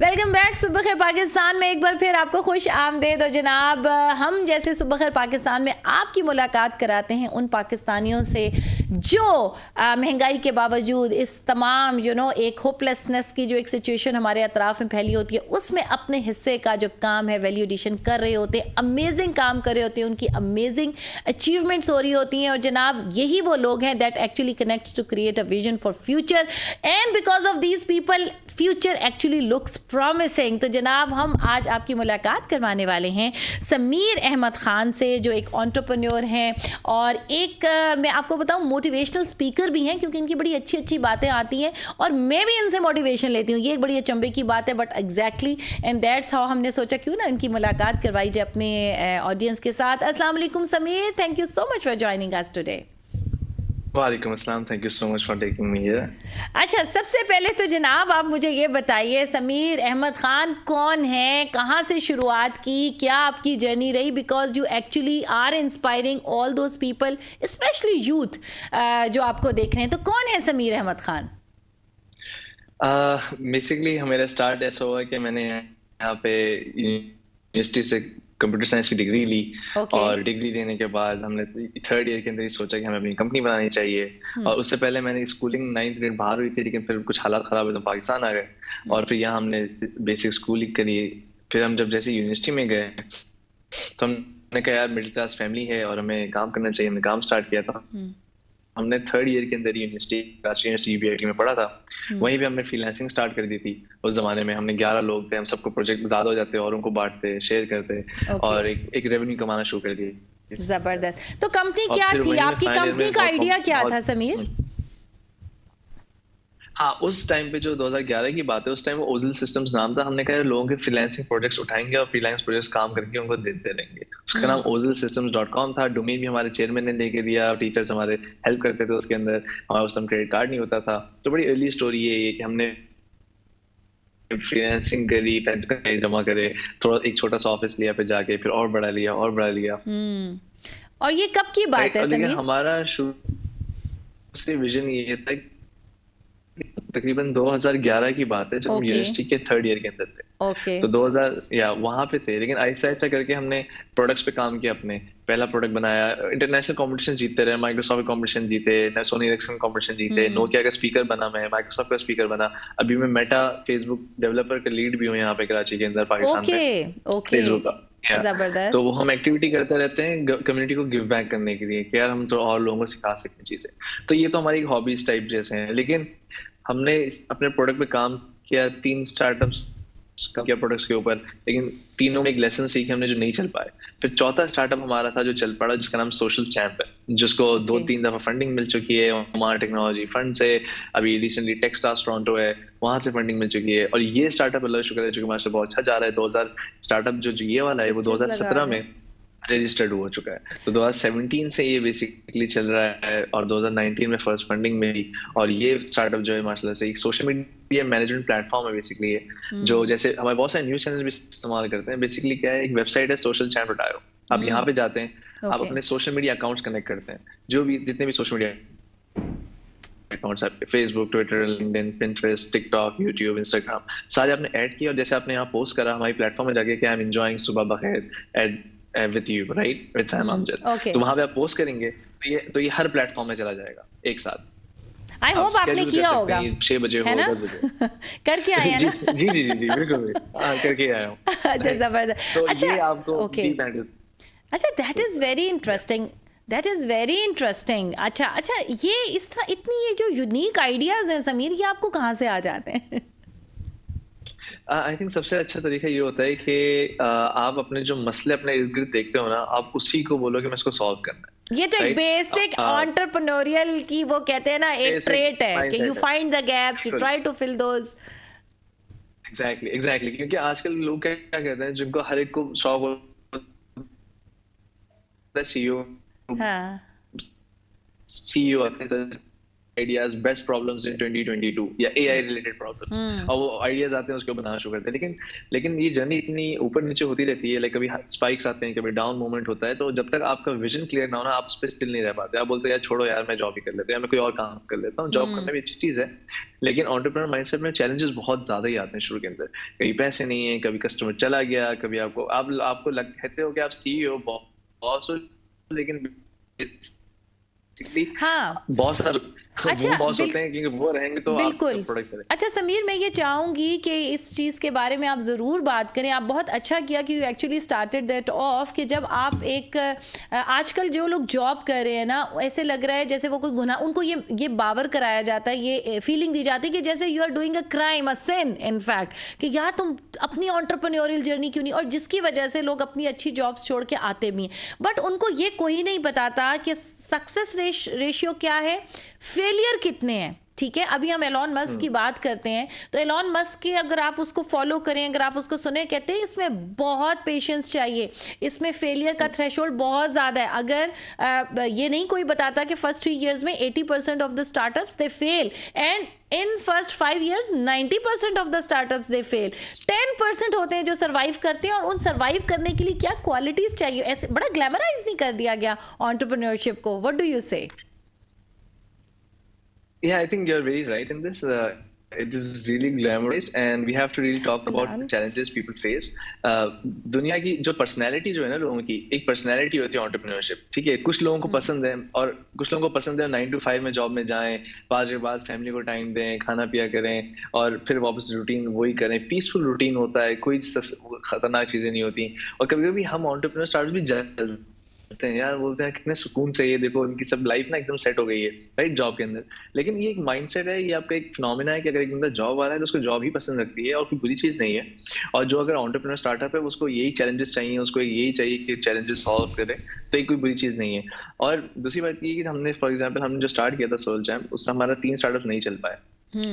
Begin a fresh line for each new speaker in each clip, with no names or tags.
Welcome back सुबह खैर पाकिस्तान में एक बार फिर आपको खुश आमदेद। और जनाब, हम जैसे सुबह खैर पाकिस्तान में आपकी मुलाकात कराते हैं उन पाकिस्तानियों से जो महंगाई के बावजूद इस तमाम एक होपलेसनेस की जो एक सिचुएशन हमारे अतराफ में फैली होती है उसमें अपने हिस्से का जो काम है वैल्यू एडिशन कर रहे होते हैं, अमेजिंग काम कर रहे होते हैं, उनकी अमेजिंग अचीवमेंट्स हो रही होती हैं। और जनाब यही वो लोग हैं that actually connects to create a vision for future, and because of these people future actually looks promising. तो जनाब हम आज आपकी मुलाकात करवाने वाले हैं समीर अहमद ख़ान से, जो एक एंटरप्रेन्योर हैं और एक मैं आपको बताऊं मोटिवेशनल स्पीकर भी हैं, क्योंकि इनकी बड़ी अच्छी अच्छी बातें आती हैं और मैं भी इनसे मोटिवेशन लेती हूँ। ये एक बड़ी अचंभे की बात है, but exactly and that's how हमने सोचा क्यों ना इनकी मुलाकात करवाई जाए अपने ऑडियंस के साथ। अस्सलाम वालेकुम Sameer, thank you so much for joining us today.
वालेकुम अस्सलाम, thank you so much for taking me here.
अच्छा, सबसे पहले तो जनाब आप मुझे ये बताइए समीर अहमद ख़ान कौन है, कहाँ से शुरुआत की, क्या आपकी जर्नी रही, because you actually are inspiring all those people specially youth जो आपको देख रहे हैं। तो कौन है समीर अहमद ख़ान?
बेसिकली मेरा स्टार्ट ऐसा हुआ कि मैंने यहाँ पे यूनिवर्सिटी से कंप्यूटर साइंस की डिग्री ली। और डिग्री लेने के बाद हमने थर्ड ईयर के अंदर ही सोचा कि हमें अपनी कंपनी बनानी चाहिए। और उससे पहले मैंने स्कूलिंग 9th ग्रेड बाहर हुई थी, लेकिन फिर कुछ हालात खराब हुए तो पाकिस्तान आ गए और फिर यहाँ हमने बेसिक स्कूलिंग करी। फिर हम जब जैसे यूनिवर्सिटी में गए तो हमने कहा यार मिडिल क्लास फैमिली है और हमें काम करना चाहिए, हमने काम स्टार्ट किया था। हमने थर्ड ईयर के अंदर यूनिवर्सिटी यूबीआईटी में पढ़ा था, वहीं पे हमने फ्रीलांसिंग स्टार्ट कर दी थी। उस जमाने में हमने 11 लोग थे, हम सबको प्रोजेक्ट ज्यादा हो जाते और उनको बांटते शेयर करते और एक रेवेन्यू कमाना शुरू कर दिए।
जबरदस्त। तो कंपनी क्या थी आपकी, कंपनी का आइडिया क्या था समीर?
हाँ, उस टाइम पे जो 2011 की बात है, उस टाइम वो ओजल सिस्टम्स नाम था। हमने कहा लोगों के फ्रीलांसिंग प्रोजेक्ट्स उठाएंगे और फ्रीलांस प्रोजेक्ट्स काम करके उनको देते रहेंगे। उसका नाम ozelsystems.com था। डोमेन भी हमारे चेयरमैन ने लेके दिया, टीचर्स हमारे हेल्प करते थे उसके अंदर। हमारा उस टाइम क्रेडिट कार्ड नहीं होता था। तो बड़ी अर्ली स्टोरी ये है कि हमने फ्रीलांसिंग करी, पैसे जमा करे, थोड़ा एक छोटा सा ऑफिस लिया, फिर जाके फिर और बढ़ा लिया और बढ़ा लिया।
और ये कब की बात है समीर?
हमारा शुरू से विजन ये था, तकरीबन 2011 की बात है जब हम यूनिवर्सिटी के थर्ड ईयर के अंदर थे। तो 2000 या वहां पे थे, लेकिन ऐसा ऐसा करके हमने प्रोडक्ट्स पे काम किया। अपने पहला प्रोडक्ट बनाया, इंटरनेशनल कंपटीशन जीतते रहे, माइक्रोसॉफ्ट कंपटीशन जीते, सोनी एरिक्सन कंपटीशन जीते, नोकिया का स्पीकर बना, मैं माइक्रोसॉफ्ट का स्पीकर बना। अभी मैं मेटा फेसबुक डेवलपर का लीड भी हूँ यहाँ पे कराची के अंदर, पाकिस्तान में फेसबुक का।
जबरदस्त।
तो वो हम एक्टिविटी करते रहते हैं कम्युनिटी को गिव बैक करने के लिए कि यार हम तो और लोगों को सिखा सकते हैं चीजें। तो ये तो हमारी हॉबीज टाइप जैसे हैं। लेकिन हमने अपने प्रोडक्ट पे काम किया, 3 स्टार्टअप्स काम किया प्रोडक्ट्स के ऊपर, लेकिन तीनों में एक लेसन सीखे हमने जो नहीं चल पाए। फिर चौथा स्टार्टअप हमारा था जो चल पड़ा, जिसका नाम सोशल चैंप है, जिसको 2-3 दफा फंडिंग मिल चुकी है ओमान टेक्नोलॉजी फंड से। अभी रिसेंटली टेक्सटास टोरंटो है, वहां से फंडिंग मिल चुकी है। और ये स्टार्टअप अल्लाह शुक्र है, जो कि माशाल्लाह बहुत अच्छा जा रहा है। 2000 स्टार्टअप जो ये वाला है वो 2017 में रजिस्टर्ड हो चुका है। तो 2017 से ये बेसिकली चल रहा है और 2019 में फर्स्ट फंडिंग मिली। और ये स्टार्टअप जो है माशाल्लाह से एक सोशल मीडिया मैनेजमेंट प्लेटफॉर्म है बेसिकली ये, जो जैसे हमारे बहुत सारे न्यूज चैनल भी इस्तेमाल करते हैं। बेसिकली क्या है, एक वेबसाइट है सोशल चैंप.io। आप यहाँ पे जाते हैं, आप अपने सोशल मीडिया अकाउंट्स कनेक्ट करते हैं, जो भी जितने भी सोशल मीडिया अकाउंट्स आपके Facebook, Twitter, LinkedIn, Pinterest, TikTok, YouTube, Instagram, सारे आपने ऐड किया। और जैसे आपने यहाँ पोस्ट करा हमारी प्लेटफॉर्म में जाके कि आई एम एंजॉयिंग सुबह बखैर at with you, right, with Sam Amjad. तो वहां पे आप पोस्ट करेंगे तो ये हर प्लेटफॉर्म में चला जाएगा एक साथ।
आई होप आपने किया होगा,
6 बजे हो, 10 बजे
करके आए हैं ना?
जी जी जी जी बिल्कुल करके आया हूँ।
अच्छा, जबरदस्त।
तो
अच्छा,
ये आपको
अच्छा, that is very interesting, that is very interesting. अच्छा, ये इस तरह इतनी ये जो यूनिक आइडियाज़ हैं समीर, ये आपको कहाँ से आ जाते हैं?
आई थिंक सबसे अच्छा तरीका ये होता है कि आप अपने जो मसले अपने इर्द गिर्द देखते हो ना, आप उसी को बोलो कि मैं इसको सॉल्व करना है।
ये तो एक बेसिक एंटरप्रेन्योरियल की वो कहते हैं ना एक ट्रेट है कि you find the gaps, you try to fill those.
Exactly क्योंकि आजकल लोग क्या कहते हैं, जिनको हर एक को शौक होता है, सीईओ
हाँ,
CEO ideas, best problems in 2022 या एआई रिलेटेड प्रॉब्लम्स, और वो आइडियाज आते हैं उसको बनाना शुरू करते हैं। लेकिन ये जर्नी इतनी ऊपर नीचे होती रहती है, लाइक कभी स्पाइक्स आते हैं, कभी डाउन मोमेंट होता है, तो जब तक आपका विजन क्लियर ना हो ना, आप उस पर स्टिल नहीं रह पाते। आप बोलते हैं यार छोड़ो यार, मैं जॉब ही कर लेता हूँ, या मैं कोई और काम कर लेता हूँ। जॉब करना भी अच्छी चीज है, लेकिन एंटरप्रेन्योर माइंडसेट में चैलेंजेस बहुत ज्यादा ही आते हैं शुरू के अंदर। कभी पैसे नहीं है, कभी कस्टमर चला गया, कभी आपको कहते हो कि आप सीईओ बॉस हो, लेकिन
हाँ
बॉस
अच्छा
वो बॉस होते हैं, क्योंकि वो रहेंगे तो आप
बिल्कुल।
प्रोडक्ट करें।
अच्छा समीर, मैं ये चाहूंगी कि इस चीज़ के बारे में आप ज़रूर बात करें। आप बहुत अच्छा किया कि you actually started that of, कि जब आप एक आजकल जो लोग जॉब कर रहे हैं ना, ऐसे लग रहा है जैसे वो कोई गुनाह, उनको ये बावर कराया जाता है, ये फीलिंग दी जाती है कि जैसे you are doing a crime, a sin in fact, कि यार तुम अपनी एंटरप्रेन्योरियल जर्नी क्यों नहीं, और जिसकी वजह से लोग अपनी अच्छी जॉब्स छोड़ के आते भी हैं। बट उनको ये कोई नहीं बताता कि सक्सेस रेशियो क्या है, फेलियर कितने हैं। ठीक है, अभी हम एलॉन मस्क की बात करते हैं, तो एलॉन मस्क की अगर आप उसको फॉलो करें, अगर आप उसको सुने, कहते हैं इसमें बहुत पेशेंस चाहिए, इसमें फेलियर का थ्रेशोल्ड बहुत ज़्यादा है। अगर ये नहीं कोई बताता कि फर्स्ट 3 years में 80% of the startups they fail, and in first 5 years 90% of the startups they fail. 10% होते हैं जो सर्वाइव करते हैं, और उन सर्वाइव करने के लिए क्या क्वालिटीज चाहिए। ऐसे बड़ा ग्लैमराइज नहीं कर दिया गया एंटरप्रेन्योरशिप को। व्हाट डू यू से?
Yeah, I think you're very right in this. It is really glamorous, and we have to really talk about the challenges people face. दुनिया की जो पर्सनैलिटी जो है ना लोगों की, एक पर्सनैलिटी होती है एंटरप्रेन्योरशिप। ठीक है, कुछ लोगों को पसंद है, और कुछ लोगों को पसंद है 9 to 5 में जॉब में जाएं, 5 के बाद फैमिली को टाइम दें, खाना पिया करें, और फिर वापस रूटीन वही करें। पीसफुल रूटीन होता है, कोई खतरनाक चीजें नहीं होती। और कभी कभी हम एंटरप्रेन्योर स्टार्ट भी हैं यार, बोलते हैं कितने सुकून से, ये देखो उनकी सब लाइफ ना एकदम सेट हो गई है, राइट, जॉब के अंदर। लेकिन ये एक माइंडसेट है, ये आपका एक फिनोमेना है कि अगर एक बंदा जॉब वाला है तो उसको जॉब ही पसंद लगती है, और कोई बुरी चीज नहीं है। और जो अगर एंटरप्रेन्योर स्टार्टअप है, उसको यही चैलेंजेस चाहिए, उसको यही चाहिए कि चैलेंजेस सॉल्व करे, तो ये कोई बुरी चीज नहीं है। और दूसरी बात ये कि हमने फॉर एग्जाम्पल हमने जो स्टार्ट किया था सोल जैम, उससे हमारा 3 स्टार्टअप नहीं चल पाए।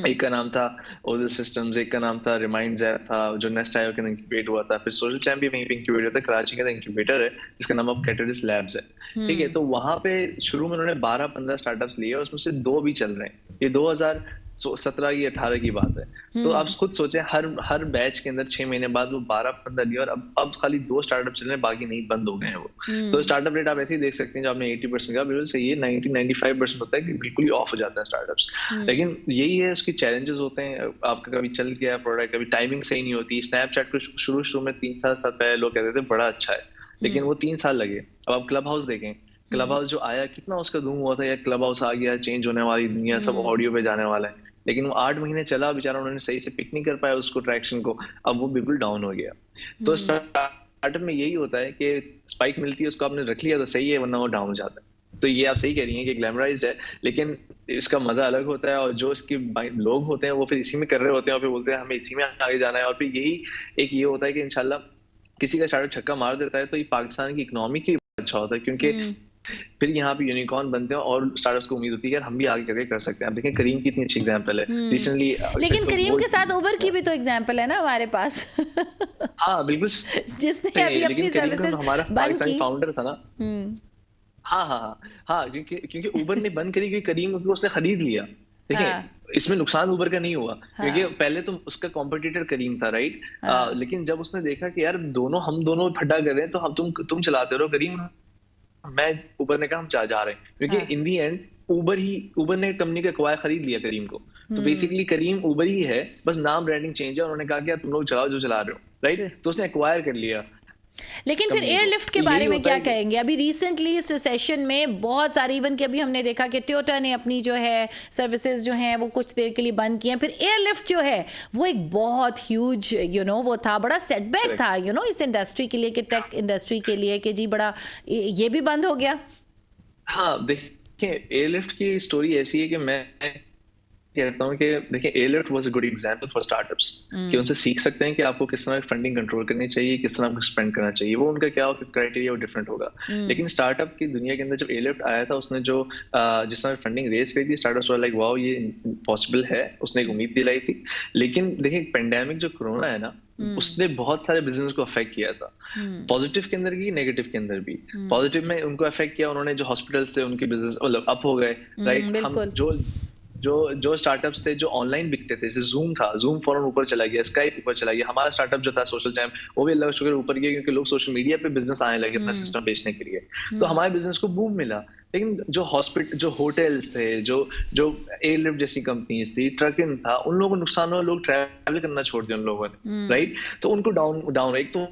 एक का नाम था ओरल सिस्टम्स, एक का नाम था रिमाइंड्स ऐप था, जो नेस्ट आईओ के इंक्यूबेट हुआ था। फिर सोशल चैम्प भी वहीं पे इंक्यूबेट हुआ था, कराची का इंक्यूबेटर है जिसका नाम अब कैटलिस्ट लैब्स है। ठीक है, तो वहां पे शुरू में उन्होंने 12-15 स्टार्टअप्स लिए, और उसमें से 2 भी चल रहे हैं। ये 2017 की 18 की बात है। तो आप खुद सोचें, हर बैच के अंदर 6 महीने बाद वो 12-15 लिए, और अब खाली 2 स्टार्टअप चल रहे हैं, बाकी नहीं, बंद हो गए हैं वो। तो स्टार्टअप रेट आप ऐसे ही देख सकते हैं, जो आपने 80% का बिल्कुल सही है, 90-95% होता है कि बिल्कुल ही ऑफ हो जाता है स्टार्टअप्स। लेकिन यही है, उसके चैलेंजेस होते हैं। आपका कभी चल गया प्रोडक्ट, कभी टाइमिंग सही नहीं होती। स्नैपचैट को शुरू में 3 साल पहले लोग कहते थे बड़ा अच्छा है, लेकिन वो 3 साल लगे। अब आप क्लब हाउस देखें, क्लब हाउस जो आया, कितना उसका धूम हुआ था, या क्लब हाउस आ गया, चेंज होने वाली दुनिया, सब ऑडियो पे जाने वाला है। लेकिन वो 8 महीने चला, बेचारा उन्होंने सही से पिक नहीं कर पाया उसको, ट्रैक्शन को। अब वो बिल्कुल डाउन हो गया। तो स्टार्टअप में यही होता है कि स्पाइक मिलती है, उसको आपने रख लिया तो सही है, वरना वो डाउन हो जाता है। तो ये आप सही कह रही हैं कि ग्लैमराइज्ड है, लेकिन इसका मजा अलग होता है। और जो इसके लोग होते हैं वो फिर इसी में कर रहे होते हैं, और फिर बोलते हैं हमें इसी में आगे जाना है। और फिर यही एक ये होता है कि इंशाल्लाह किसी का स्टार्टअप छक्का मार देता है, तो ये पाकिस्तान की इकोनॉमी के लिए अच्छा होता है, क्योंकि फिर यहाँ पे यूनिकॉर्न बनते हैं, और स्टार्टअप्स को उम्मीद होती है कि यार हम भी आगे करके कर सकते हैं। आप देखें करीम की इतनी अच्छी एग्जांपल है रिसेंटली।
लेकिन करीम के साथ उबर की भी तो एग्जांपल है ना हमारे पास।
हाँ बिल्कुल,
जिसने अभी अपनी सर्विसेज
हमारा
बंद की,
फाउंडर था ना। हाँ, क्योंकि उबर ने बंद करी, क्योंकि करीम को उसने खरीद लिया। देखिए इसमें नुकसान उबर का नहीं हुआ, क्योंकि पहले तो उसका कॉम्पिटिटर करीम था, राइट। लेकिन जब उसने देखा कि यार हम दोनों फड्डा कर रहे हैं, तो हम तुम चलाते रहो करीम, मैं उबर ने कहा हम जा रहे हैं, क्योंकि इन दी एंड उबर ने कंपनी का एक्वायर खरीद लिया करीम को। तो बेसिकली करीम उबर ही है, बस नाम ब्रांडिंग चेंज है। उन्होंने कहा कि यार तुम लोग चलाओ जो चला रहे हो, राइट। तो उसने एक्वायर कर लिया।
लेकिन फिर एयरलिफ्ट के बारे में क्या कहेंगे? अभी रिसेंटली इस रिसेशन में बहुत सारे, इवन कि अभी हमने देखा कि टोयोटा ने अपनी जो है सर्विसेज जो हैं वो कुछ देर के लिए बंद किए हैं। फिर एयरलिफ्ट जो है वो एक बहुत ह्यूज वो था, बड़ा सेटबैक था इस इंडस्ट्री के लिए, कि टेक इंडस्ट्री के लिए, कि जी बड़ा ये भी बंद हो गया।
हाँ देखिए, एयरलिफ्ट की स्टोरी ऐसी है कि मैं कहता हूँ कि देखिए airlift was a good example for startups, कि उनसे सीख सकते हैं कि आपको किस तरह फंडिंग कंट्रोल करनी चाहिए, किस तरह आपको स्पेंड करना चाहिए। वो उनका क्या क्राइटेरिया वो डिफरेंट होगा। लेकिन स्टार्टअप की दुनिया के अंदर जब एयरलिफ्ट आया था, उसने जो जिस तरह फंडिंग रेज करी थी, स्टार्टअप्स वर लाइक वाओ ये पॉसिबल है, उसने एक उम्मीद दिलाई थी। लेकिन देखिए पेंडेमिक जो कोरोना है ना, उसने बहुत सारे बिजनेस को अफेक्ट किया था, पॉजिटिव के अंदर भी नेगेटिव के अंदर भी। पॉजिटिव में उनको अफेक्ट किया, उन्होंने जो हॉस्पिटल्स थे उनके बिजनेस मतलब अप हो गए, राइट। हम जो जो स्टार्टअप्स थे जो ऑनलाइन बिकते थे, जैसे जूम था, जूम फौरन ऊपर चला गया, स्काइप ऊपर चला गया। हमारा स्टार्टअप जो था सोशल चैम, वो भी अल्लाह का शुक्र ऊपर गया, क्योंकि लोग सोशल मीडिया पे बिजनेस आने लगे अपना
हम्म।
सिस्टम बेचने के लिए। तो
हम्म।
हमारे बिजनेस को बूम मिला। लेकिन जो हॉस्पिटल, जो होटल्स थे, जो एयरलिफ्ट जैसी कंपनीज थी, ट्रकिंग था, उन लोगों को नुकसान हुआ, लोग ट्रैवल करना छोड़ दिया उन लोगों ने,
हम्म।
राइट। तो उनको डाउन डाउन, एक तो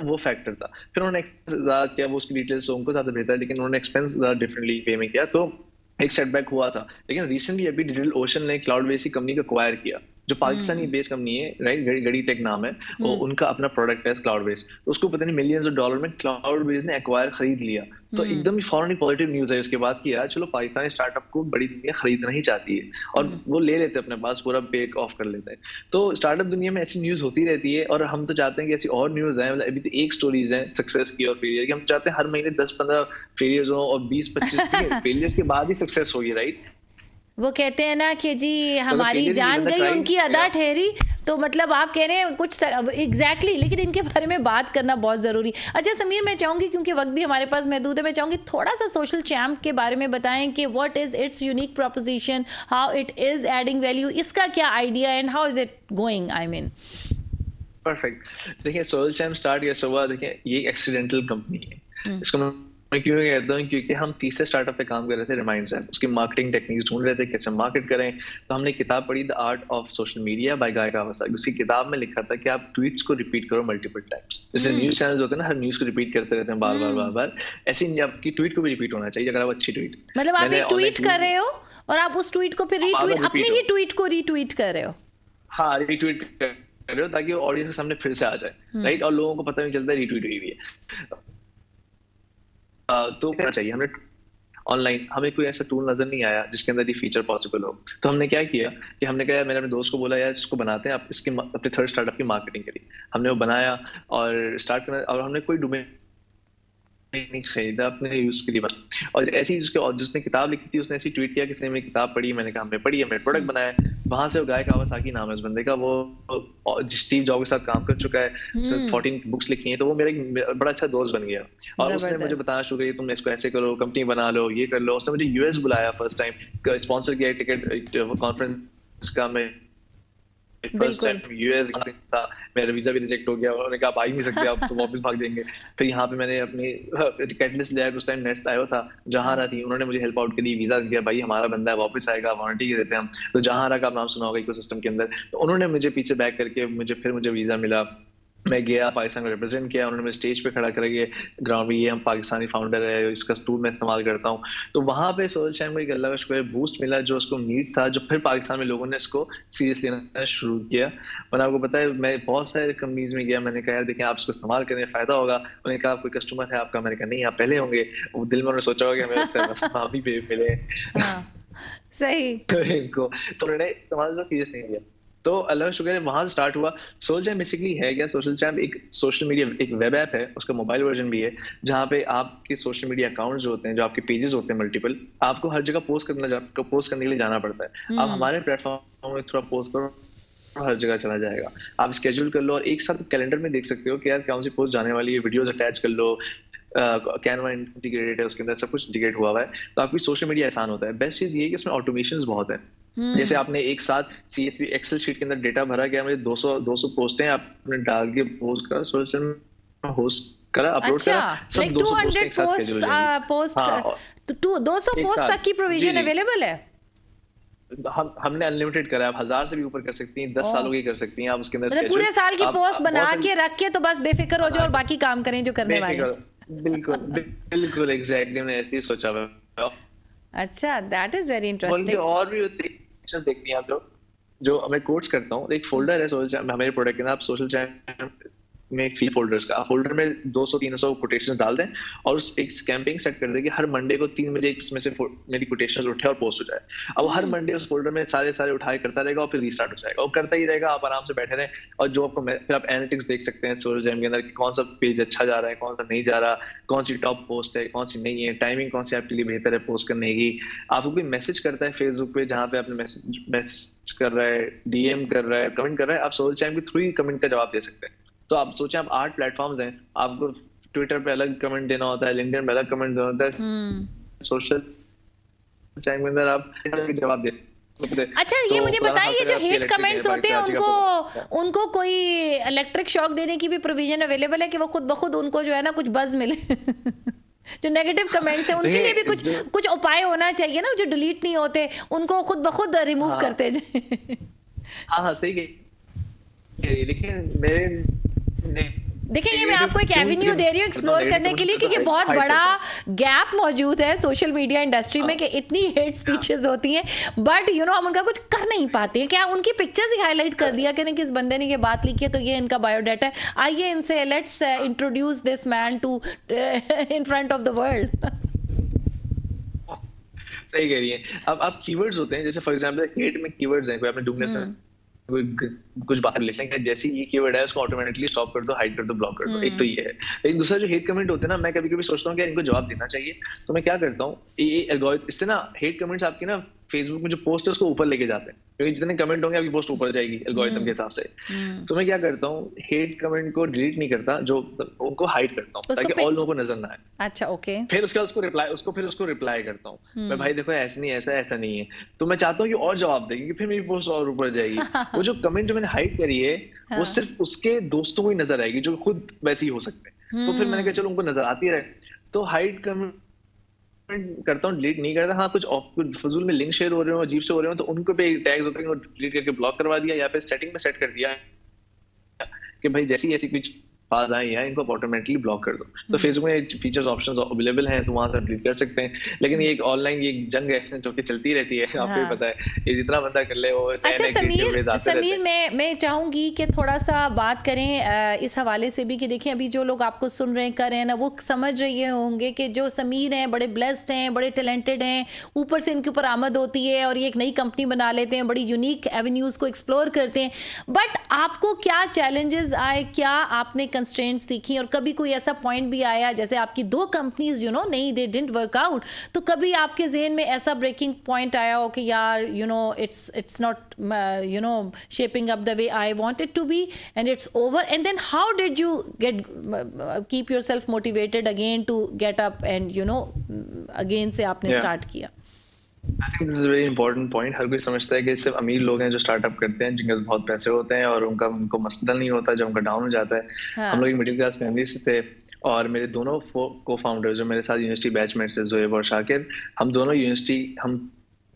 वो फैक्टर था। फिर उन्होंने ज्यादा किया, वो उसकी डिटेल्स तो उनको ज्यादा बेहतर है, लेकिन उन्होंने एक्सपेंस डिफरेंटली पे में किया, तो एक सेटबैक हुआ था। लेकिन रिसेंटली अभी डिजिटल ओशन ने क्लाउड बेस की कंपनी को एक्वायर किया, जो पाकिस्तानी
हम्म।
बेस कंपनी है, राइट, गड़ी गड़ी टेक नाम है। वो
हम्म।
उनका अपना प्रोडक्ट है क्लाउड बेस, तो उसको पता नहीं मिलियंस ऑफ डॉलर में क्लाउड बेस ने एक्वायर खरीद लिया। तो
हम्म।
एकदम ही फौरन ही पॉजिटिव न्यूज है उसके बाद कि यार चलो, पाकिस्तानी स्टार्टअप को बड़ी दुनिया खरीदना ही चाहती है, और
हम्म।
वो ले लेते हैं अपने पास, पूरा पेक ऑफ कर लेते हैं। तो स्टार्टअप दुनिया में ऐसी न्यूज होती रहती है, और हम तो चाहते हैं कि ऐसी और न्यूज आए। मतलब अभी तो एक स्टोरीज हैं सक्सेस की और फेलियर की, हम चाहते हैं हर महीने 10-15 फेलियर्स हो, और 20-25 फेलियर के बाद ही सक्सेस होगी, राइट।
वो कहते हैं ना कि जी
तो अगर
हमारी
फेलियर ही
जान
बंदा
गई
ट्राई
उनकी अदा ठहरी। तो मतलब आप कह रहे हैं कुछ एग्जैक्टली लेकिन इनके बारे में बात करना बहुत ज़रूरी। अच्छा समीर, मैं चाहूँगी क्योंकि वक्त भी हमारे पास महदूद है, मैं चाहूँगी थोड़ा सा सोशल चैम्प के बारे में बताएं कि what is it's unique proposition, how it is adding value, इसका क्या idea and how is it going, I mean.
Perfect. देखिए, सोल चैम स्टार्ट कैसे हुआ? देखिए, ये एक्सीडेंटल कंपनी है।
हम्म।
इसको मैं क्यों कहता हूँ, क्योंकि हम तीसरे स्टार्टअप पे काम कर रहे थे, रिमाइंड्स ऐप, उसकी मार्केटिंग टेक्निक्स ढूंढ रहे थे, कैसे मार्केट करें। तो हमने किताब पढ़ी, the art of social media bye guy Kawasaki. उसी किताब में लिखा था कि आप ट्वीट्स को रिपीट करो मल्टीपल टाइम्स। जैसे
हम्म।
न्यूज चैनल्स होते हैं ना, हर न्यूज को रिपीट करते रहते हैं बार बार बार
हम्म।
बार, ऐसे ही आपकी ट्वीट को भी रिपीट होना चाहिए, अगर आप अच्छी ट्वीट।
मतलब आप
मैंने
एक
ऑनलाइन
ट्वीट कर रहे हो और आप उस ट्वीट को फिर
बार
रीट्वीट,
बार
अपनी
रिपीट
ही
हो,
ट्वीट को रीट्वीट कर रहे हो।
हाँ, रिट्वीट कर रहे हो, ताकि ऑडियंस के सामने फिर से आ जाए,
हम्म।
राइट, और लोगों को पता नहीं चलता रिट्वीट हुई हुई है। तो क्या चाहिए हमें? ऑनलाइन हमें कोई ऐसा टूल नजर नहीं आया जिसके अंदर ये फीचर पॉसिबल हो। तो हमने क्या किया कि हमने कहा, मैंने अपने दोस्त को बोला, यार इसको बनाते हैं, आप इसके अपने थर्ड स्टार्टअप की मार्केटिंग करिए। हमने वो बनाया और स्टार्ट करना, और हमने कोई डोमेन नहीं खरीदा, अपने यूज के लिए बस। और ऐसी उसके, और जिसने किताब लिखी थी उसने ऐसी ट्वीट किया, किसने मेरी किताब पढ़ी? मैंने कहा हमने पढ़ी है, मैंने प्रोडक्ट बनाया। वहां से वो गाय कावासाकी नाम है उस बंदे का, वो स्टीव जॉब के साथ काम कर चुका है, उसने
हम्म।
14 बुक्स लिखी हैं, तो वो मेरा एक बड़ा अच्छा दोस्त बन गया। और उसने मुझे
जबरदस्त।
बताना शुरू किया, तुम इसको ऐसे करो, कंपनी बना लो, ये कर लो। उसने मुझे यूएस बुलाया फर्स्ट टाइम, स्पॉन्सर किया टिकट कॉन्फ्रेंस का। मैं फर्स्ट
बिल्कुल।
टाइम यूएस था, मेरा वीजा भी रिजेक्ट हो गया, उन्होंने कहा आप आ ही नहीं सकते, आप तो वापस भाग जाएंगे। फिर यहाँ पे मैंने अपनी कैटलिस्ट लिया, उस टाइम नेट्स आया था, जहां थी, उन्होंने मुझे हेल्प आउट के लिए वीजा दिया, भाई हमारा बंदा है वापस आएगा, वारंटी के देते हैं हम। तो जहां का आप नाम सुना होगा इकोसिस्टम के अंदर, तो उन्होंने मुझे पीछे बैक करके मुझे वीजा मिला। मैं गया, पाकिस्तान को रिप्रेजेंट किया, उन्होंने मुझे स्टेज पे खड़ा करके ग्राउंड में, ये हम पाकिस्तानी फाउंडर है, इसका टूल मैं इस्तेमाल करता हूँ। तो वहां पे सोशल चैम को एक अल्लाह का शुक्र है बूस्ट मिला, जो उसको नीड था, जो फिर पाकिस्तान में लोगों ने इसको सीरियस लेना शुरू किया। और आपको पता है, मैं बहुत सारे कंपनीज में गया, मैंने कहा यार देखिए आप इसको इस्तेमाल करें, फायदा होगा। उन्होंने कहा कोई कस्टमर है आपका? मैंने कहा नहीं, आप पहले होंगे। वो दिल में उन्होंने सोचा होगा कि हमें माफी पे मिले
हाँ सही।
इनको, तो उन्होंने इस्तेमाल सीरियस नहीं लिया। तो अल्लाह का शुक्र है वहां से स्टार्ट हुआ। सोशल चैम बेसिकली है क्या? सोशल चैम एक सोशल मीडिया, एक वेब ऐप है, उसका मोबाइल वर्जन भी है, जहां पे आपके सोशल मीडिया अकाउंट्स जो होते हैं, जो आपके पेजेस होते हैं मल्टीपल, आपको हर जगह पोस्ट करने के लिए जाना पड़ता है। आप हमारे प्लेटफॉर्म में थोड़ा पोस्ट करो, हर जगह चला जाएगा। आप स्केड्यूल कर लो, और एक साथ कैलेंडर में देख सकते हो कि यार कौन सी पोस्ट जाने वाली है, वीडियोस अटैच कर लो, कैनवा इंटीग्रेटेड है, उसके अंदर सब कुछ इंटीग्रेट हुआ हुआ है, तो आपकी सोशल मीडिया आसान होता है। बेस्ट चीज ये है कि उसमें ऑटोमेशन बहुत है। जैसे आपने एक साथ सीएसवी एक्सेल शीट के अंदर डेटा भरा गया, मुझे 200 पोस्टें आपने डाल के पोस्ट करा, सोशल में होस्ट करा, अपलोड
अच्छा,
करा, सब
लाइक
200
200
पोस्टें एक साथ schedule हो जाएंगी।
पोस्ट
हाँ,
तो 200
एक
पोस्ट
साथ,
तक की
जी
प्रोविजन
जी,
अवेलेबल है।
हमने अनलिमिटेड करा है, आप 1000 से भी ऊपर कर सकती हैं, 10
ओह,
सालों की कर सकती हैं आप उसके अंदर
मतलब
स्केड्यूल।
पूरे साल की
आप
पोस्ट बना
बहुत सारी
के रख के तो बस बेफिक्र हो जाओ और बाकी काम करें जो करने वाले हैं।
बेफिक्र, बिल्कुल बिल्कुल एग्जैक्टली, मैंने ऐसे ही सोचा हुआ।
अच्छा, दैट इज वेरी
बल्कि
इंटरेस्टिंग।
और भी होती है, देखनी है आप जो मैं कोट्स करता हूँ, एक फोल्डर है सोशल चैम हमारे प्रोडक्ट के अंदर, आप सोशल चैम में फ्री फोल्डर्स का, फोल्डर में 200-300 कोटेशन डाल दें, और उस एक कैंपेन सेट कर दें कि हर मंडे को 3 बजे इसमें से मेरी कोटेशन उठे और पोस्ट हो जाए। अब हर मंडे उस फोल्डर में सारे उठाए करता रहेगा, और फिर रीस्टार्ट हो जाएगा, और करता ही रहेगा, आप आराम से बैठे रहें। और जो आपको फिर आप एनालिटिक्स देख सकते हैं सोशल चैम के अंदर कि कौन सा पेज अच्छा जा रहा है, कौन सा नहीं जा रहा, कौन सी टॉप पोस्ट है, कौन सी नहीं है, टाइमिंग कौन सी आपके लिए बेहतर है पोस्ट करने की। आपको कोई मैसेज करता है फेसबुक पे, जहाँ पे आपने मैसेज कर रहा है, डीएम कर रहा है, कमेंट कर रहा है, आप सोशल चैम के थ्रू ही कमेंट का जवाब दे सकते हैं। तो आप सोचें, आप 8 प्लेटफॉर्म्स हैं, आपको ट्विटर पे अलग कमेंट देना होता है, लिंक्डइन पे अलग कमेंट देना होता है, सोशल टाइम के अंदर आप जवाब दे सकते।
अच्छा, ये
तो
मुझे
पुराना
बताइए,
हादसा
जो
आपकी
हेट
इलेक्ट्रिक
कमेंट्स
बाइक
होते हैं
कराची का
उनको उनको कोई इलेक्ट्रिक शॉक देने की भी प्रोविजन अवेलेबल है कि वो खुद ब खुद उनको जो है ना कुछ बज मिले? जो नेगेटिव कमेंट्स हैं उनके लिए भी
देखिए
कुछ
जो
कुछ उपाय होना चाहिए ना, जो डिलीट नहीं होते, उनको खुद ब खुद रिमूव
हाँ
करते जाए।
हाँ सही कह रही है। लेकिन मेरे
देखिए, ये मैं
नेगेटिव
आपको एक
क्यों
एवेन्यू दे रही हूँ
करता हूँ,
एक्सप्लोर
नेगेटिव
करने के
कमेंट्स
लिए,
पे तो
क्योंकि बहुत
हाइड
बड़ा
करता हूँ।
गैप मौजूद है सोशल मीडिया इंडस्ट्री में
हाँ
कि इतनी हेट स्पीचेस होती हैं, बट हम उनका कुछ कर नहीं पाते हैं। क्या उनकी पिक्चर्स ही हाईलाइट कर दिया कि नहीं कि इस बंदे ने ये बात लिखी है तो ये इनका बायोडाटा है, आइए इनसे let's introduce this man to in front of the world.
सही कह रही है। अब आप कीवर्ड्स होते हैं, जैसे फॉर एग्जांपल हेट में कीवर्ड्स हैं, कोई आपने ढूंढने से
हम्म।
कुछ बाहर लिख लेंगे, जैसे ये कीवर्ड है उसको ऑटोमेटिकली स्टॉप कर दो, हाइड कर दो, ब्लॉक कर दो। एक तो
हम्म।
ये है। लेकिन दूसरा जो हेट कमेंट होते हैं ना, मैं कभी कभी सोचता हूँ कि इनको जवाब देना चाहिए। तो मैं क्या करता हूँ, ये एल्गोरिथम इससे ना हेट कमेंट्स आपकी ना फेसबुक में जो पोस्ट है उसको ऊपर लेके जाते हैं, क्योंकि जितने कमेंट होंगे आपकी पोस्ट ऊपर जाएगी एल्गोरिथम के
हम्म।
हिसाब से।
हम्म।
तो मैं क्या करता हूँ, हेट कमेंट को डिलीट नहीं करता, जो उनको हाइड करता हूँ
उसको
ताकि
पे
और लोगों को नजर ना आए।
अच्छा, ओके।
फिर उसके बाद उसको रिप्लाई करता हूँ, मैं
हम्म।
भाई देखो ऐसा नहीं, ऐसा ऐसा नहीं है। तो मैं चाहता हूँ कि और जवाब दे, क्योंकि फिर मेरी पोस्ट और ऊपर जाएगी। वो जो कमेंट जो मैंने हाइड करी है वो
हाँ।
सिर्फ उसके दोस्तों को ही नजर आएगी जो खुद वैसे ही हो सकते हैं। तो फिर मैंने कहा
हम्म।
चलो उनको नजर आती रहे, तो हाइड कमेंट करता हूँ, डिलीट नहीं करता। हाँ, कुछ फजूल में लिंक शेयर हो रहे हो, अजीब से हो रहे हो, तो उनको पे टैग होता है कि डिलीट करके ब्लॉक करवा दिया, या फिर सेटिंग में सेट कर दिया कि भाई जैसी ऐसी कुछ पास आए या इनको ऑटोमेटिकली ब्लॉक कर दो। तो
हम्म।
फेसबुक में फीचर्स ऑप्शंस अवेलेबल हैं, तो वहां से डिलीट कर सकते हैं। लेकिन ये एक ऑनलाइन ये जंग है जो कि चलती रहती है, आपको भी
हाँ।
पता है। ये जितना बंदा कर ले वो नए
अच्छा
नए क्रिएटिव
समीर,
वेज आते रहते हैं।
मैं चाहूंगी कि थोड़ा सा बात करें इस हवाले से भी कि देखिए, अभी जो लोग आपको सुन रहे हैं, कर रहे हैं ना, वो समझ रहे होंगे कि जो समीर हैं बड़े ब्लेस्ड हैं, बड़े टैलेंटेड हैं, ऊपर से इनके ऊपर आमद होती है और ये एक नई कंपनी बना लेते हैं, बड़ी यूनिक एवेन्यूज को एक्सप्लोर करते हैं। बट आपको क्या चैलेंजेस आए, क्या आपने कंस्ट्रेंट्स सीखी, और कभी कोई ऐसा पॉइंट भी आया, जैसे आपकी 2 कंपनीज नहीं, दे डिडंट वर्क आउट, तो कभी आपके जहन में ऐसा ब्रेकिंग पॉइंट आया हो कि यार it's not shaping up the way I want it to be, and it's over, and then how did you keep yourself motivated again to get up and again से आपने
Yeah.
स्टार्ट किया?
I think this is very important point. हर कोई समझता है कि सिर्फ अमीर लोग हैं जो स्टार्टअप करते हैं, जिनके पास बहुत पैसे होते हैं और उनको मसला नहीं होता जब उनका डाउन हो जाता है। हम
हाँ।
लोग एक मिडिल क्लास फैमिली से थे, और मेरे दोनों को फाउंडर जो मेरे साथ यूनिवर्सिटी बैचमेट्स हैं, जोएब और शाकिर, हम दोनों हम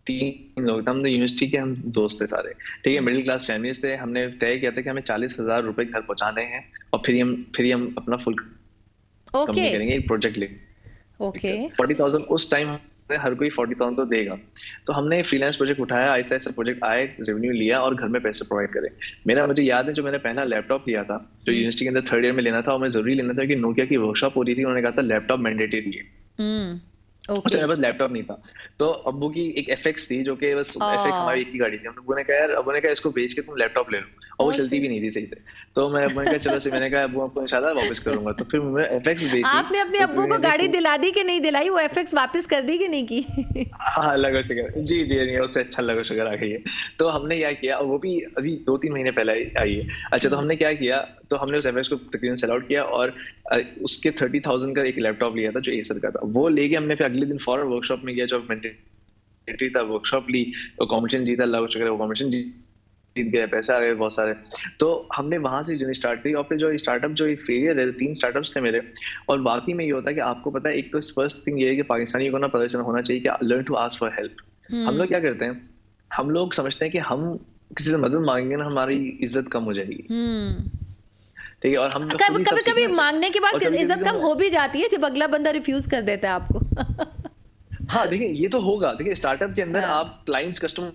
3 लोग थे, हम यूनिवर्सिटी के हम दोस्त थे सारे। ठीक है, मिडिल क्लास फैमिलीज थे। हमने तय किया था कि हमें 40,000 रुपए घर पहुंचाने हैं, और फिर ही हम अपना फुल
ओके।
कंपनी करेंगे, एक प्रोजेक्ट ले।
ओके।
40,000 उस टाइम हर कोई 40,000 तो देगा। तो हमने फ्रीलांस प्रोजेक्ट उठाया, आहिस्ता आहिस्ता प्रोजेक्ट आए, रेवेन्यू लिया और घर में पैसे प्रोवाइड करे। मुझे याद है जो मैंने पहला लैपटॉप लिया था, जो यूनिवर्सिटी के अंदर 3rd ईयर में लेना था, और मैं जरूरी लेना था कि नोकिया की वर्कशॉप हो रही थी, उन्होंने कहा था लैपटॉप मैंडेटरी है।
ओके।
मेरे पास लैपटॉप नहीं था, तो अब्बू की एक FX थी, जो कि बस FX हमारी एक ही गाड़ी थी। अब्बू ने कहा इसको बेच के तुम लैपटॉप ले लो, और वो चलती भी नहीं थी सही से। तो मैंने कहा चलो से, मैंने कहा अब्बू आपको इंशाल्लाह वापस करूंगा। तो फिर मैं FX बेची।
आपने अपने
तो
अब्बू को गाड़ी दिला दी कि नहीं दिलाई, वो FX वापस कर दी कि नहीं की?
हाँ, लगो शुगर, जी जी नहीं, उससे अच्छा लगो शुगर आ गई है। तो हमने क्या किया, वो भी अभी 2-3 महीने पहले आई है। अच्छा, तो हमने क्या किया, तो हमने उस FX को तकरीबन सेल आउट किया, और उसके 30,000 का एक लैपटॉप लिया था जो एसर का था। वो लेके हमने फिर अगले दिन फौरन वर्कशॉप में गया, जो मैंडेटरी था, वर्कशॉप ली, कॉम्पिटिशन जीता, लगो शुगर वो कॉम्पिटिशन जीत गए, पैसे आ गए बहुत सारे। तो हमने वहां से जर्नी स्टार्ट की, और फिर जो स्टार्टअप जो फेलियर है, 3 स्टार्टअप्स थे मेरे। और बाकी में ये होता है कि आपको पता है, एक तो फर्स्ट थिंग ये है कि पाकिस्तानी को ना पता होना चाहिए कि learn to ask for help. हम लोग क्या करते हैं, हम लोग समझते हैं कि हम किसी से मदद मांगेंगे ना, हमारी इज्जत कम हो जाएगी। ठीक है, और हम
कभी कभी मांगने के बाद इज्जत कम हो भी जाती है जब अगला बंदा रिफ्यूज कर देता है आपको।
हाँ देखिए, ये तो होगा। देखिए, स्टार्टअप के अंदर
हाँ।
आप क्लाइंट्स कस्टमर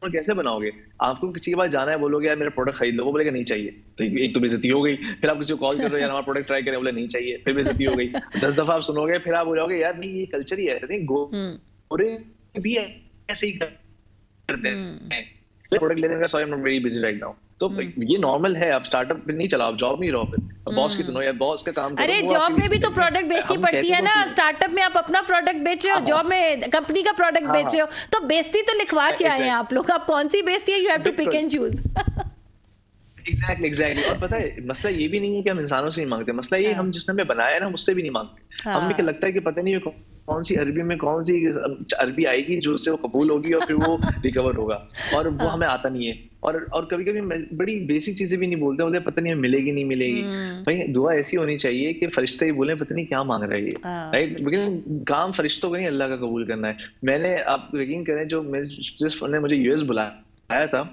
कैसे बनाओगे? आपको किसी के पास जाना है, बोलोगे यार मेरा प्रोडक्ट खरीद लो, वो बोलेगा नहीं चाहिए, तो एक तो बेइज्जती हो गई। फिर आप किसी को कॉल कर रहे हो, यार हमारा प्रोडक्ट ट्राई करें, बोले नहीं चाहिए, फिर बेइज्जती हो गई। 10 दफा आप सुनोगे, फिर आप बोलोगे यार नहीं, ये कल्चर ही ऐसे नहीं, गोरे भी ऐसे ही करते हैं, प्रोडक्ट लेने का, sorry I am not very busy right now. तो ये नॉर्मल है। आप स्टार्टअप नहीं चलाओ, जॉब नहीं रहो, फिर बॉस की सुनो, या बॉस का काम करो।
अरे जॉब में भी तो प्रोडक्ट बेचनी पड़ती है ना। स्टार्टअप में आप अपना प्रोडक्ट बेच रहे हो, जॉब में कंपनी का प्रोडक्ट बेच रहे हो, तो बेचती तो लिखवा के आए हैं आप लोग। आप कौन सी बेचती है, you have to pick and choose.
Exactly. और पता है, मसला ये भी नहीं है कि हम इंसानों से नहीं मांगते, मसला ये हम जिसने हमें बनाया है ना, हम उससे भी नहीं मांगते। हमें क्या लगता है कि पता नहीं कौन सी अरबी में कौन सी अरबी आएगी जो उससे वो कबूल होगी और फिर वो रिकवर होगा, और वो हमें आता नहीं है। और कभी कभी बड़ी बेसिक चीजें भी नहीं बोलते, बोलते पता नहीं मिलेगी नहीं मिलेगी। भाई दुआ ऐसी होनी चाहिए कि फरिश्ते ही बोले पता नहीं क्या मांग रहा है ये, राइट? लेकिन काम फरिश्तों का नहीं, अल्लाह का कबूल करना है। मैंने, आप यकीन करें, जो जिस ने मुझे यूएस बुलाया था,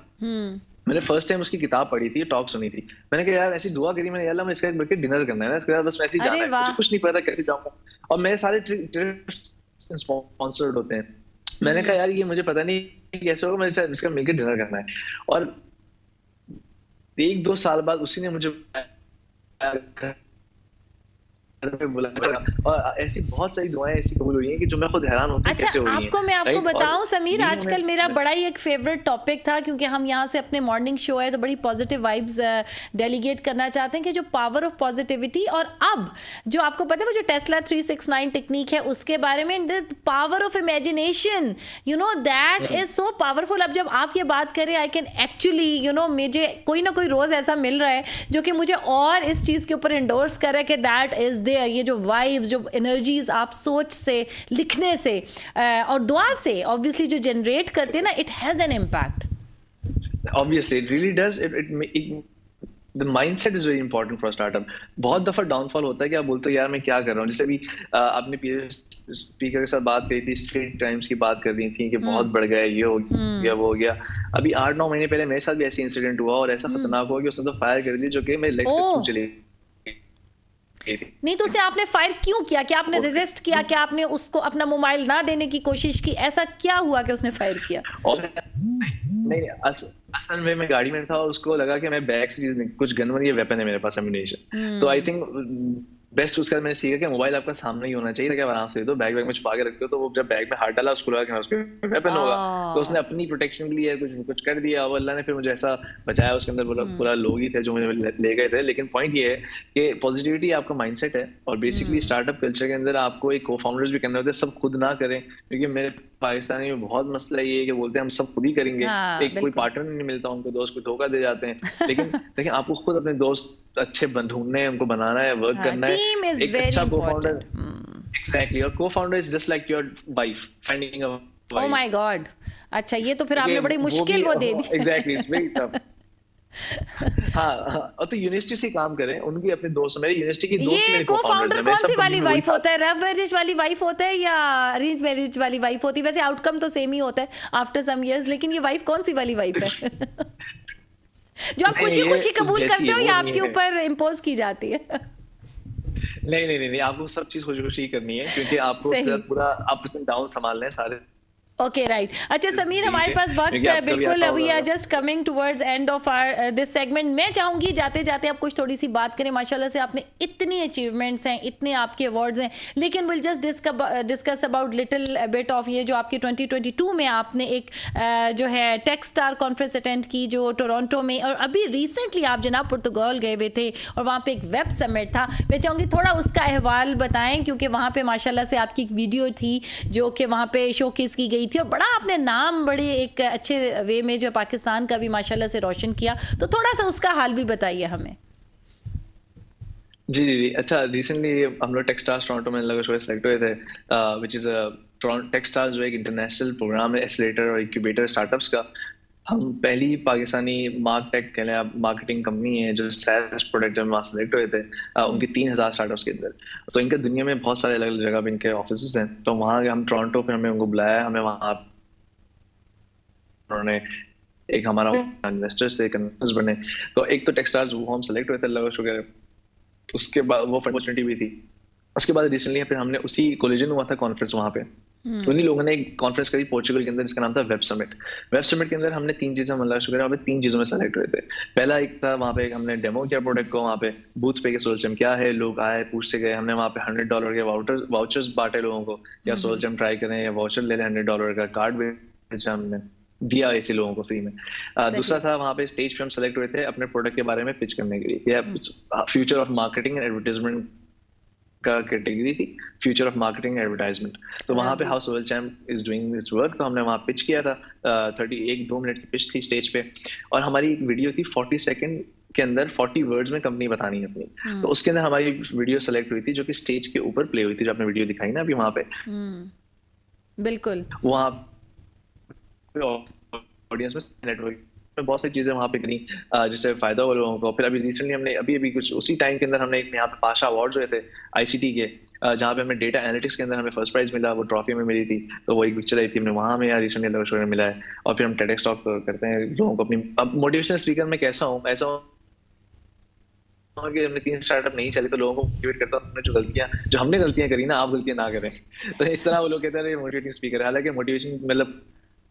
मैंने फर्स्ट टाइम उसकी किताब पढ़ी थी, टॉक सुनी थी। मैंने कहा यार ऐसी दुआ करी मैंने, यार मैं इसका बैठ के डिनर करना है ना, इसके बाद बस वैसे ही जाना है, मुझे कुछ नहीं पता कैसे जाऊंगा, और मेरे सारे ट्रिप स्पॉन्सर्ड होते हैं। मैंने कहा यार ये मुझे पता नहीं कैसे होगा, मुझे इसका मिलकर डिनर करना है। और 1-2 साल बाद उसी ने मुझे बुलाया, और ऐसी बहुत सारी दुआएं ऐसी कबूल हुई हैं कि जो मैं खुद हैरान हूं
अच्छा,
कैसे हो रही हैं।
मैं आपको बताऊं समीर, आजकल मेरा बड़ा ही एक फेवरेट टॉपिक था, क्योंकि हम यहाँ से अपने मॉर्निंग शो है तो बड़ी पॉजिटिव वाइब्स डेलीगेट करना चाहते हैं कि जो पावर ऑफ पॉजिटिविटी, और अब जो आपको पता है वो जो टेस्ला 369 टेक्निक है उसके बारे में, the power of imagination, you know that is so powerful. अब जब आप ये बात करें, I can actually, you know, मुझे कोई ना कोई रोज ऐसा मिल रहा है जो कि मुझे और इस चीज के ऊपर इंडोर्स कर रहा है कि दैट इज देयर। ये जो वाइब्स, जो एनर्जीज आप सोच से, लिखने से और दुआ से ऑब्वियसली जो जनरेट करते हैं ना, it has an impact.
Obviously it really does. The mindset is very important for startup. बहुत दफा डाउनफॉल होता है कि आप बोलते हो यार मैं क्या कर रहा हूँ। जैसे अभी आपने स्पीकर के साथ बात करी थी, स्ट्रीट टाइम्स की बात कर रही थी कि बहुत बढ़ गया, ये हो गया, वो हो गया। अभी 8-9 महीने पहले मेरे साथ भी ऐसी इंसिडेंट हुआ, और ऐसा खतरनाक हुआ कि उसने तो फायर कर दी जो कि मेरे लेग से छू चली।
नहीं तो उसने, आपने फायर क्यों किया? क्या आपने रेजिस्ट किया? क्या आपने उसको अपना मोबाइल ना देने की कोशिश की? ऐसा क्या हुआ कि उसने फायर किया?
नहीं, असल में मैं गाड़ी में था और उसको लगा कि मैं बैग से चीज, कुछ गन वन या वेपन है मेरे पास, एम्युनिशन। तो आई थिंक बेस्ट उसका मैंने सीखा कि मोबाइल आपका सामने ही होना चाहिए ताकि आराम से दे दो। बैग में छुपा के रखते हो तो वो जब बैग में हाथ डाला उसको लगा कि उसके वेपन होगा, तो उसने अपनी प्रोटेक्शन के लिए कुछ कर दिया। और अल्लाह ने फिर मुझे ऐसा बचाया, उसके अंदर पूरा लोग ही थे जो मुझे ले गए थे। लेकिन पॉइंट ये है कि पॉजिटिविटी आपका माइंडसेट है, और बेसिकली स्टार्टअप कल्चर के अंदर आपको एक को फाउंडर्स भी करने होते हैं। सब खुद ना करें, क्योंकि मेरे पाकिस्तानी में बहुत मसला ये है कि बोलते हैं हम सब खुद ही करेंगे। एक कोई पार्टनर नहीं मिलता, उनको दोस्त को धोखा दे जाते हैं। लेकिन आपको खुद अपने दोस्त अच्छे ढूंढने हैं, उनको बनाना है, वर्क करना है। एक अच्छा को-फाउंडर, एग्जैक्टली, और co-founder is just like your wife finding a wife.
Oh my god, अच्छा ये तो फिर आपने बड़ी मुश्किल वो दे दी।
Exactly, it's very tough. हाँ, और तो यूनिवर्सिटी से काम करें, उनकी अपने दोस्त, मेरी यूनिवर्सिटी की दोस्त मेरे को-फाउंडर्स हैं।
कौन सी वाली वाइफ होता है? लव मैरिज वाली वाइफ होता है या अरेंज मैरिज वाली वाइफ होती है? वैसे आउटकम तो सेम ही होता है आफ्टर सम इयर्स, लेकिन ये वाइफ कौन सी वाली वाइफ है? जो आप खुशी खुशी कबूल करते हो या आपके ऊपर इम्पोज की जाती है?
नहीं, आपको सब चीज खुशी खुशी करनी है, क्योंकि आपको पूरा अप्स एंड डाउन संभालने हैं सारे।
Okay right. अच्छा समीर, हमारे पास वक्त है बिल्कुल, we are just coming towards end of our this segment. मैं चाहूंगी जाते जाते आप कुछ थोड़ी सी बात करें। माशाल्लाह से आपने इतनी अचीवमेंट्स हैं, इतने आपके अवार्ड्स हैं, लेकिन will just discuss about little bit of ये जो आपकी 2022 में आपने एक जो है टेक स्टार कॉन्फ्रेंस अटेंड की जो टोरंटो में, और अभी रिसेंटली आप जनाब पुर्तगाल गए हुए थे और वहाँ पे एक वेब समिट था। मैं चाहूँगी थोड़ा उसका अहवाल बताएं, क्योंकि वहाँ पे माशाल्लाह से आपकी एक वीडियो थी जो कि वहाँ पे शोकेस की गई थी, और बड़ा आपने नाम बड़े एक अच्छे वे में जो पाकिस्तान का भी माशाल्लाह से रोशन किया। तो थोड़ा सा उसका हाल भी बताइए हमें।
जी। अच्छा, रिसेंटली हम लोग टेक्सटार्स टोरंटो में लगा शो सेलेक्ट हुए थे, व्हिच इज अ टेक्सटार्स जो एक इंटरनेशनल प्रोग्राम है, एक्सेलरेटर और इंक्यूबेटर स्टार्टअप्स का। हम पहली पाकिस्तानी मार्कटेक कहले मार्केटिंग कंपनी है जो सेल्स प्रोडक्ट में सेलेक्ट हुए थे, उनके 3000 स्टार्टअप्स के अंदर। तो इनका दुनिया में बहुत सारे अलग अलग जगह पे इनके ऑफिसेस हैं। तो वहाँ हम टोरंटो पे हमें उनको बुलाया, हमें वहाँ उन्होंने एक हमारा इन्वेस्टर से कन्वर्स बने। तो एक तो टेक्सटार्स वो हम सेलेक्ट हुए थे लगभग वगैरह, उसके बाद वो अपॉर्चुनिटी भी थी। उसके बाद रिसेंटली फिर हमने उसी कोलिजन हुआ था कॉन्फ्रेंस वहाँ पे, तो उन्हीं लोगों ने एक कॉन्फ्रेंस करी पोर्चुगल के अंदर जिसका नाम था वेब समिट। वेब समिट के अंदर हमने 3 चीजें मतलब शुक्र है 3 चीजों में सेलेक्ट हुए थे। पहला एक था वहाँ पे हमने डेमो किया प्रोडक्ट को, वहाँ पे बूथ पे के सोल्जम क्या है, लोग आए पूछते गए। हमने वहाँ पे $100 के वाउचर्स बांटे लोगों को, या सोल्जम ट्राई करें या वाउचर ले लें, $100 का कार्ड बेचा हमने, दिया ऐसे लोगों को फ्री में। दूसरा था वहाँ पे स्टेज पे हम सेलेक्ट हुए थे अपने प्रोडक्ट के बारे में पिच करने के लिए, या future of marketing and advertisement का कैटेगरी थी, फ्यूचर ऑफ मार्केटिंग एडवर्टाइजमेंट। तो वहाँ पे how Sohail champ is doing this work, तो हमने वहाँ पिच किया था। 2 मिनट की पिच थी स्टेज पे, और हमारी एक वीडियो थी 40 सेकंड के अंदर 40 वर्ड्स में कंपनी बतानी है अपनी। तो उसके अंदर हमारी वीडियो सेलेक्ट हुई थी जो कि स्टेज के ऊपर प्ले हुई थी, जो आपने वीडियो दिखाई ना अभी वहां पे,
बिल्कुल
वहां ऑडियंस में नेटवर्क में बहुत सारी चीजें वहां पे करी जिससे फायदा हुआ लोगों को। फिर अभी रिसेंटली हमने अभी कुछ उसी टाइम के अंदर हमने एक यहाँ पे पाशा अवार्ड्स हुए थे आईसीटी के, जहाँ पे हमें डेटा एनालिटिक्स के अंदर हमें फर्स्ट प्राइज मिला, वो ट्रॉफी में मिली थी। तो वो एक पिक्चर आई थी हमने वहां में यार रिसेंटली मिला है। और फिर हम टेडेक्स टॉक करते हैं लोगों को अपनी। अब मोटिवेशनल स्पीकर में कैसा हूँ, ऐसा हूँ कि हमने 3 स्टार्टअप नहीं चले तो लोगों को मोटिवेट करता हूँ, जो हमने गलतियां करी ना आप गलतियां ना करें। तो इस तरह वो लोग कहते हैं मोटिवेटिंग स्पीकर है। हालांकि मोटिवेशन मतलब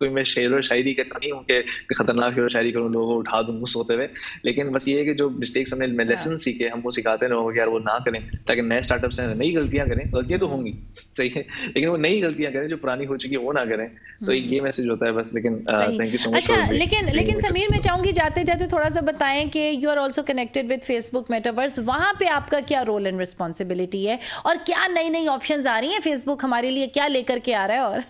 कोई मैं शेर और शायरी करता नहीं हूँ कि खतरनाक शेर और शायरी करूँ, लोगों को उठा दूँ सोते हुए। लेकिन बस ये है कि जो मिस्टेक्स हमने लेसन सीखे हम वो सिखाते हैं लोगों को यार वो ना करें, ताकि नए स्टार्टअप्स हैं नई गलतियां करें। गलतियां तो होंगी सही है, लेकिन वो नई गलतियां करें, जो पुरानी हो चुकी है वो ना करें। तो ये मैसेज होता है बस। लेकिन थैंक यू सो मच।
अच्छा, लेकिन समीर मैं चाहूंगी जाते जाते थोड़ा सा बताएं कि you are also connected with Facebook metaverse, वहां पे आपका क्या रोल एंड रिस्पॉन्सिबिलिटी है और क्या नई नई ऑप्शंस आ रही हैं फेसबुक हमारे लिए, क्या लेकर के आ रहा है? और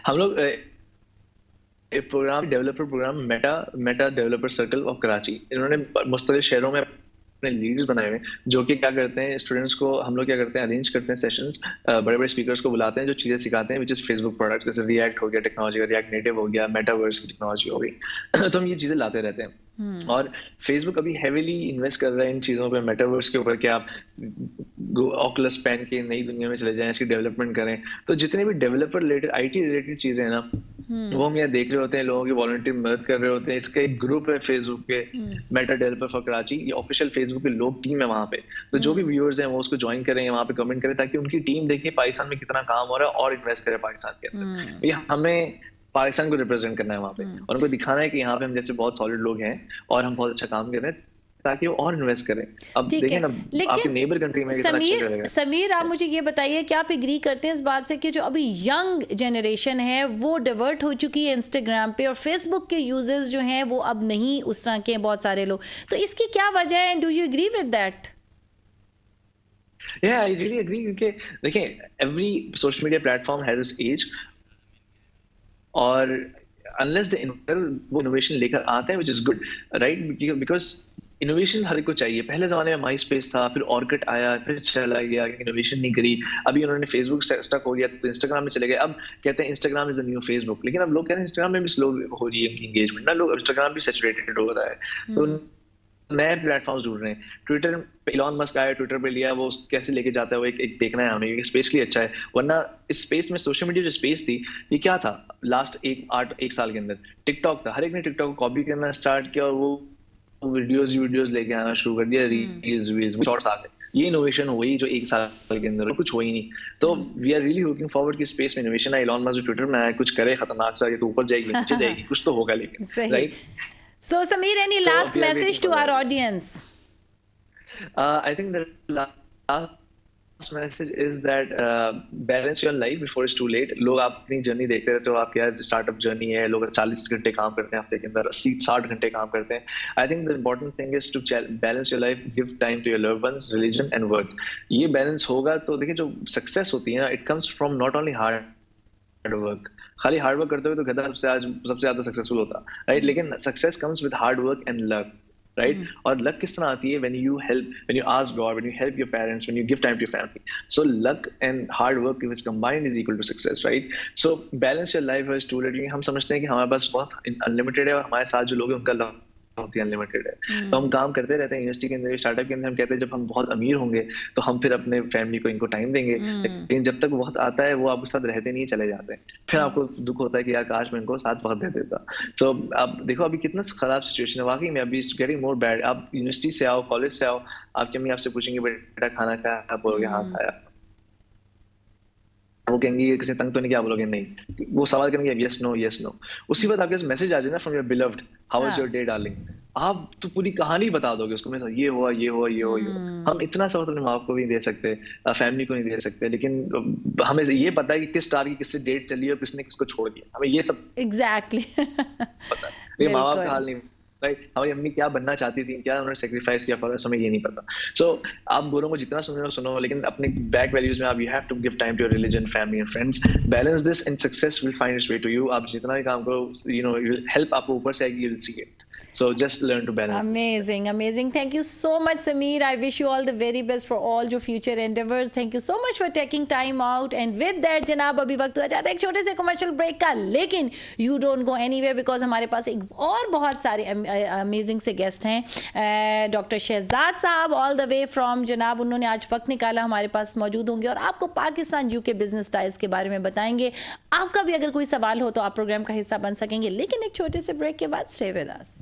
हम लोग एक program developer program Meta developer circle of Karachi, इन्होंने मुख्तलिफ शहरों में अपने लीडर्स बनाए हुए जो कि क्या करते हैं स्टूडेंट्स को, हम लोग क्या करते हैं अरेंज करते हैं सेशंस, बड़े बड़े स्पीकर्स को बुलाते हैं जो चीजें सिखाते हैं विच इज फेसबुक प्रोडक्ट, जैसे रिएक्ट हो गया टेक्नोलॉजी का, रिएक्ट नेटिव हो गया, मेटावर्स की टेक्नोलॉजी हो गई। तो हम ये चीजें लाते रहते हैं। और फेसबुक अभी हेवीली इन्वेस्ट कर रहा है इन चीजों पे, मेटावर्स के ऊपर, कि आप ऑकुलस पहन के नई दुनिया में चले जाएं, इसकी डेवलपमेंट करें। तो जितने भी डेवलपर रिलेटेड आईटी रिलेटेड चीजें हैं ना, वो हम यहाँ देख रहे होते हैं, लोगों की वॉलंटियर मदद कर रहे होते हैं। इसका एक ग्रुप है फेसबुक के, मेटा डेवलपर फॉर कराची, ये ऑफिशियल फेसबुक के लोग टीम है वहां पे। तो जो भी व्यूअर्स हैं वो उसको ज्वाइन करें, वहां पे कमेंट करें, ताकि उनकी टीम देखे पाकिस्तान में कितना काम हो रहा है और इन्वेस्ट करे पाकिस्तान के अंदर। ये हमें पाकिस्तान को रिप्रेजेंट करना है वहां पे, और उनको दिखाना है कि यहाँ पे हम जैसे बहुत सॉलिड लोग हैं और हम बहुत अच्छा काम कर रहे हैं, ताकि वो और इन्वेस्ट करें। अब देखिए ना आपके नेबर कंट्री में कितना अच्छा चलेगा।
समीर आप मुझे ये बताइए कि आप एग्री करते हैं इस बात से कि जो अभी यंग जनरेशन है वो डिवर्ट हो चुकी है इंस्टाग्राम पे, और फेसबुक के यूजर्स जो हैं वो अब नहीं उस तरह के हैं बहुत सारे लोग, तो इसकी क्या वजह है? Do you agree with that?
Yeah, I really agree, क्योंकि देखिए every social media platform has its age, और अनलेस वो इनोवेशन लेकर आते हैं, which is good, right? Because innovation हर एक को चाहिए। पहले जमाने में माई स्पेस था, फिर ऑर्किड आया, फिर चला गया, इनोवेशन नहीं करी। अभी उन्होंने फेसबुक स्टक हो गया तो इंस्टाग्राम में चले गए। अब कहते हैं Instagram is the new Facebook, लेकिन अब लोग कहते हैं इंस्टाग्राम में भी स्लो हो रही है उनकी एंगेजमेंट ना, लोग इंस्टाग्राम भी सैचुरेटेड हो रहा है। तो नए प्लेटफॉर्म्स ढूंढ रहे हैं। ट्विटर पे इलॉन मस्क आया, ट्विटर पे लिया, वो कैसे लेके जाता है वो एक देखना है हमें। स्पेस के लिए अच्छा है, वरना इस स्पेस में सोशल मीडिया जो स्पेस थी ये क्या था लास्ट एक साल के अंदर? टिकटॉक था। हर एक ने टिकटॉक को कॉपी करना स्टार्ट किया और वो वीडियोस लेके आना शुरू कर दिया, रील्स शॉर्ट्स आ गए। ये इनोवेशन हुई जो एक साल के अंदर, कुछ हो ही नहीं। तो we are really looking forward कि स्पेस में इनोवेशन है। इलॉन मस्क ट्विटर में आया, कुछ करे खतरनाक सा, ये तो ऊपर जाएगी नीचे जाएगी, कुछ तो होगा, लेकिन right.
So Sameer, any last message to our audience?
I think the last message is that balance your life before it's too late. लोग अपनी जर्नी देखते रहते हो, आपकी यार स्टार्टअप जर्नी है, लोग 40 घंटे काम करते हैं हफ्ते के अंदर, 80-60 घंटे काम करते हैं। I think the important thing is to balance your life, give time to your loved ones, religion and work. ये balance होगा तो देखिए जो सक्सेस होती है ना, it comes from not only hard work. खाली हार्ड वर्क करते हुए तो गधा सबसे ज्यादा सक्सेसफुल होता, राइट? लेकिन success comes with hard work and luck, right? और लक किस तरह आती है? When you ask God, when you help your parents, when you give time to your family. So luck and hard work is combined is equal to success, right? So balance your life is too late. हम समझते हैं कि हमारे पास बहुत unlimited है और हमारे साथ जो लोग हैं उनका होती है अनलिमिटेड है। तो हम काम करते रहते हैं यूनिवर्सिटी के अंदर, स्टार्टअप के अंदर। हम कहते हैं जब हम बहुत अमीर होंगे तो हम फिर अपने फैमिली को इनको टाइम देंगे, लेकिन जब तक वक्त आता है वो आपके साथ रहते नहीं, चले जाते हैं। फिर आपको दुख होता है कि यार काश मैं इनको साथ वक्त दे देता। सो अब देखो अभी कितना खराब सिचुएशन है वाकई में, अभी गेटिंग मोर बैड। आप यूनिवर्सिटी से आओ, कॉलेज से आओ, आपकी अम्मी आपसे पूछेंगे बेटा खाना खाया? आप बोलोगे हाँ खाया। वो कहेंगे किसी तंग तो नहीं किया? बोलोगे नहीं। वो सवाल करेंगे यस नो यस नो। उसी वक्त आपके मैसेज आ जाए ना from your beloved, how was your day darling, आप तो पूरी कहानी बता दोगे उसको। मैं ये हुआ ये हुआ ये हुआ ये हुआ। हम इतना सब अपने माँ को भी दे सकते, फैमिली को नहीं दे सकते, लेकिन हमें ये पता है कि किस स्टार की किससे डेट चली है और किसने किसको छोड़ दिया, हमें ये सब
एग्जैक्टली
पता है। माँ बाप का हाल नहीं, राइट? हमारी अम्मी क्या बनना चाहती थी, क्या उन्होंने सेक्रीफाइस किया फॉर अस, हमें ये नहीं पता। सो आप गोरों को जितना सुन रहे हो सुनो, लेकिन अपने बैक वैल्यूज में आप you have to give time to your religion, family and friends. Balance this and success will find its way to you. आप जितना भी काम करो, यू नो, हेल्प आपको ऊपर से आएगी, you will see it. So just learn to balance this.
Amazing, amazing. Thank you so much, Sameer. I wish you all the very best for all your future endeavors. Thank you so much for taking time out. And with that, जनाब अभी वक्त हो जाता है एक छोटे से commercial break का, लेकिन you don't go anywhere because हमारे पास एक और बहुत सारे अमेजिंग से गेस्ट हैं. डॉक्टर शहजाद साहब ऑल द वे फ्रॉम जनाब, उन्होंने आज वक्त निकाला, हमारे पास मौजूद होंगे और आपको पाकिस्तान यूके बिजनेस टाइज के बारे में बताएंगे. आपका भी अगर कोई सवाल हो तो आप प्रोग्राम का हिस्सा बन सकेंगे, लेकिन एक छोटे से ब्रेक के बाद स्टे विद अस.